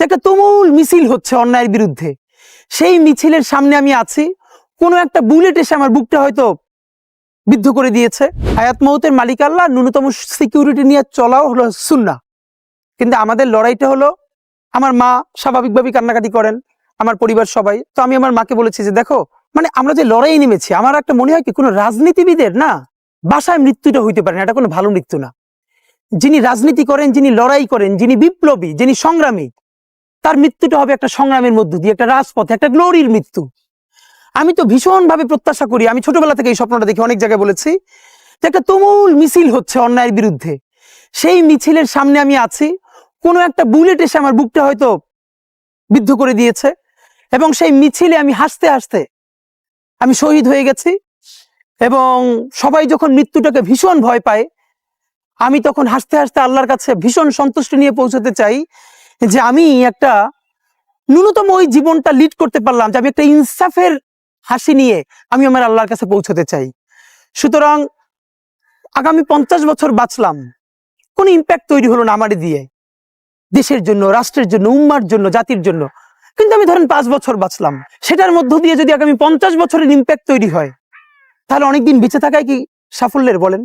একটা তুমুল মিছিল হচ্ছে অন্যায়ের বিরুদ্ধে, সেই মিছিলের সামনে আমি আছি, কোনো একটা বুলেট এসে আমার বুকটা হয়তো বিদ্ধ করে দিয়েছে। হায়াত মৌতের মালিক আল্লাহ, ন্যূনতম সিকিউরিটি নিয়ে চলাও হলো সুন্নাহ। কিন্তু আমাদের লড়াইটা হলো, আমার মা স্বাভাবিকভাবেই কান্নাকাটি করেন, আমার পরিবার সবাই। তো আমি আমার মাকে বলেছি যে দেখো, মানে আমরা যে লড়াই নেমেছি, আমার একটা মনে হয় কি কোনো রাজনীতিবিদের না বাসায় মৃত্যুটা হইতে পারে না, এটা কোনো ভালো মৃত্যু না। যিনি রাজনীতি করেন, যিনি লড়াই করেন, যিনি বিপ্লবী, যিনি সংগ্রামী, তার মৃত্যুটা হবে একটা সংগ্রামের মধ্য দিয়ে, একটা রাজপথে, একটা গ্লোরির মৃত্যু। আমি তো ভীষণভাবে প্রত্যাশা করি, আমি ছোটবেলা থেকে এই স্বপ্নটা দেখি, অনেক জায়গায় বলেছি যে একটা তুমুল মিছিল হচ্ছে অন্যায়ের বিরুদ্ধে, সেই মিছিলের সামনে আমি আছি, কোনো একটা বুলেট এসে আমার বুকটা হয়তো বিদ্ধ করে দিয়েছে, এবং সেই মিছিলে আমি হাসতে হাসতে আমি শহীদ হয়ে গেছি। এবং সবাই যখন মৃত্যুটাকে ভীষণ ভয় পায়, আমি তখন হাসতে হাসতে আল্লাহর কাছে ভীষণ সন্তুষ্টি নিয়ে পৌঁছতে চাই যে আমি একটা ন্যূনতম ওই জীবনটা লিড করতে পারলাম, যে আমি একটা ইনসাফের হাসি নিয়ে আমি আমার আল্লাহর কাছে পৌঁছতে চাই। সুতরাং আগামী 50 বছর বাঁচলাম, কোনো ইম্প্যাক্ট তৈরি হলো না আমার দিয়ে, দেশের জন্য, রাষ্ট্রের জন্য, উম্মার জন্য, জাতির জন্য। কিন্তু আমি ধরেন 5 বছর বাঁচলাম, সেটার মধ্য দিয়ে যদি আগামী 50 বছরের ইম্প্যাক্ট তৈরি হয়, তাহলে অনেকদিন বেঁচে থাকাই কি সাফল্যের বলেন?